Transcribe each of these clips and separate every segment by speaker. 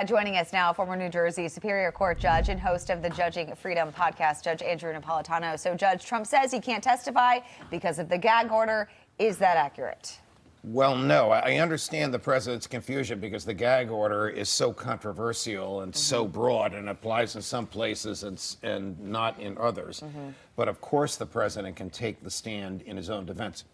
Speaker 1: Joining us now, former New Jersey Superior Court judge and host of the Judging Freedom podcast, Judge Andrew Napolitano. So, Judge, Trump says he can't testify because of the gag order. Is that accurate?
Speaker 2: Well, no. I understand the president's confusion because the gag order is so controversial and so broad and applies in some places and not in others. But, of course, the president can take the stand in his own defense.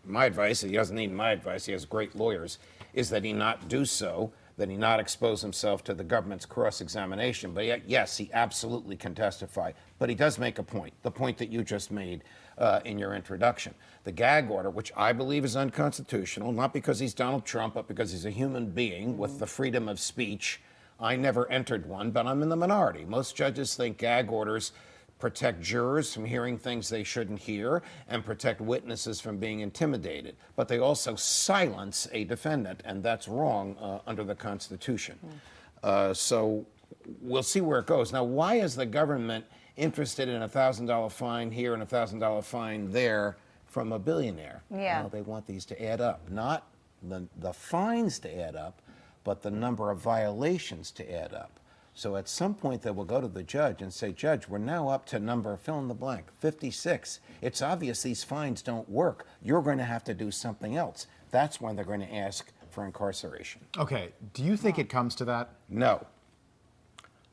Speaker 2: My advice, he doesn't need my advice, he has great lawyers, is that he not do so, that he not expose himself to the government's cross-examination. But yet, yes, he absolutely can testify. But he does make a point, the point that you just made in your introduction. The gag order, which I believe is unconstitutional, not because he's Donald Trump, but because he's a human being with the freedom of speech. I never entered one, but I'm in the minority. Most judges think gag orders protect jurors from hearing things they shouldn't hear and protect witnesses from being intimidated. But they also silence a defendant, and that's wrong under the Constitution. So we'll see where it goes. Now, why is the government interested in a $1,000 fine here and a $1,000 fine there from a billionaire?
Speaker 1: Yeah.
Speaker 2: Well, they want these to add up, not the fines to add up, but the number of violations to add up. So at some point they will go to the judge and say, Judge, we're now up to number, fill in the blank, 56. It's obvious these fines don't work. You're going to have to do something else. That's when they're going to ask for incarceration.
Speaker 3: Okay. Do you think it comes to that?
Speaker 2: No.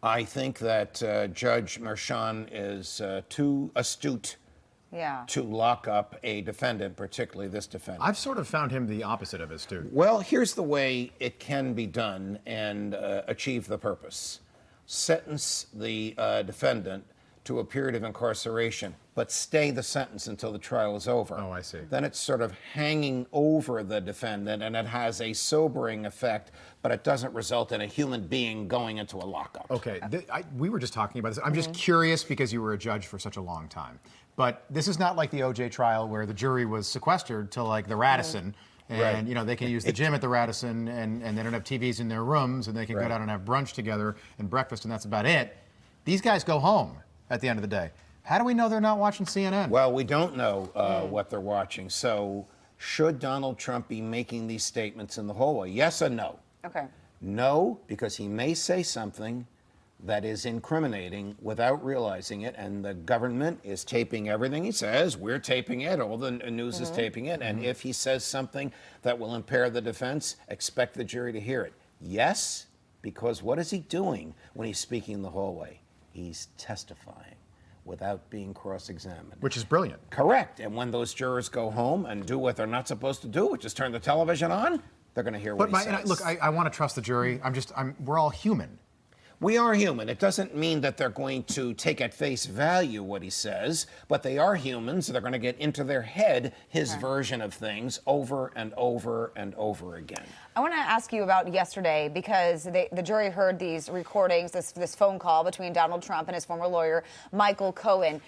Speaker 2: I think that Judge Maran is too astute to lock up a defendant, particularly this defendant.
Speaker 3: I've sort of found him the opposite of astute.
Speaker 2: Well, here's the way it can be done and achieve the purpose. Sentence the defendant to a period of incarceration, but stay the sentence until the trial is over.
Speaker 3: Oh, I see.
Speaker 2: Then it's sort of hanging over the defendant, and it has a sobering effect, but it doesn't result in a human being going into a lockup.
Speaker 3: Okay, we were just talking about this. I'm just curious because you were a judge for such a long time. But this is not like the O.J. trial where the jury was sequestered to like the Radisson. And, you know, they can use the gym at the Radisson and they don't have TVs in their rooms and they can go down and have brunch together and breakfast and that's about it. These guys go home at the end of the day. How do we know they're not watching CNN?
Speaker 2: Well, we don't know what they're watching. So should Donald Trump be making these statements in the hallway? Yes or no?
Speaker 1: Okay.
Speaker 2: No, because he may say something that is incriminating without realizing it, and the government is taping everything he says. We're taping it. All the news is taping it. And if he says something that will impair the defense, expect the jury to hear it. Yes, because what is he doing when he's speaking in the hallway? He's testifying without being cross-examined.
Speaker 3: Which is brilliant.
Speaker 2: Correct. And when those jurors go home and do what they're not supposed to do, which is turn the television on, they're going to hear what he says.
Speaker 3: Look, I want to trust the jury. We're all human.
Speaker 2: We are human. It doesn't mean that they're going to take at face value what he says, but they are humans, so they're going to get into their head his version of things over and over and over again.
Speaker 1: I want to ask you about yesterday because the jury heard these recordings, this phone call between Donald Trump and his former lawyer, Michael Cohen.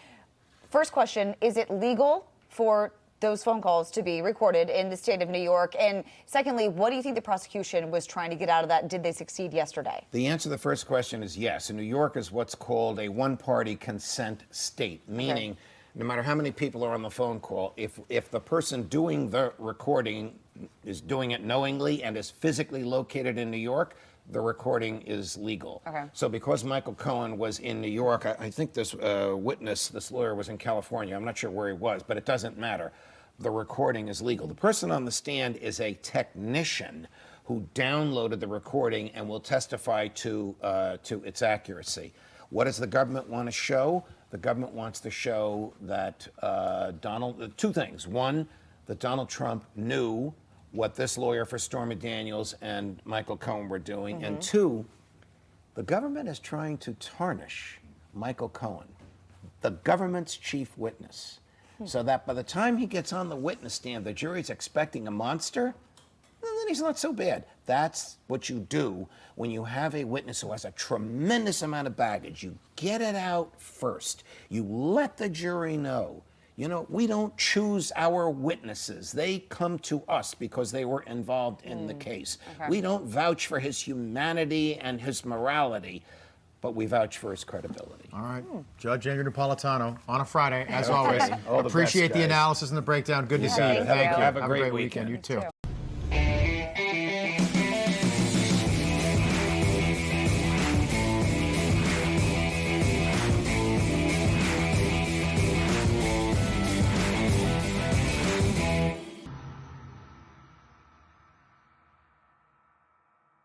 Speaker 1: First question, is it legal for those phone calls to be recorded in the state of New York? And secondly, what do you think the prosecution was trying to get out of that? Did they succeed yesterday?
Speaker 2: The answer to the first question is yes. And New York is what's called a one-party consent state, meaning no matter how many people are on the phone call, if the person doing the recording is doing it knowingly and is physically located in New York, the recording is legal. So because Michael Cohen was in New York, I think this this lawyer was in California. I'm not sure where he was, but it doesn't matter. The recording is legal. The person on the stand is a technician who downloaded the recording and will testify to its accuracy. What does the government want to show? The government wants to show that two things. One, that Donald Trump knew what this lawyer for Stormy Daniels and Michael Cohen were doing. And two, the government is trying to tarnish Michael Cohen, the government's chief witness, so that by the time he gets on the witness stand, the jury's expecting a monster, and then he's not so bad. That's what you do when you have a witness who has a tremendous amount of baggage. You get it out first. You let the jury know. You know, we don't choose our witnesses. They come to us because they were involved in the case. We don't vouch for his humanity and his morality, but we vouch for his credibility.
Speaker 3: All right. Judge Andrew Napolitano on a Friday, as always. Appreciate the analysis and the breakdown. Good to see you.
Speaker 2: Thank you.
Speaker 3: Have a great weekend. You too.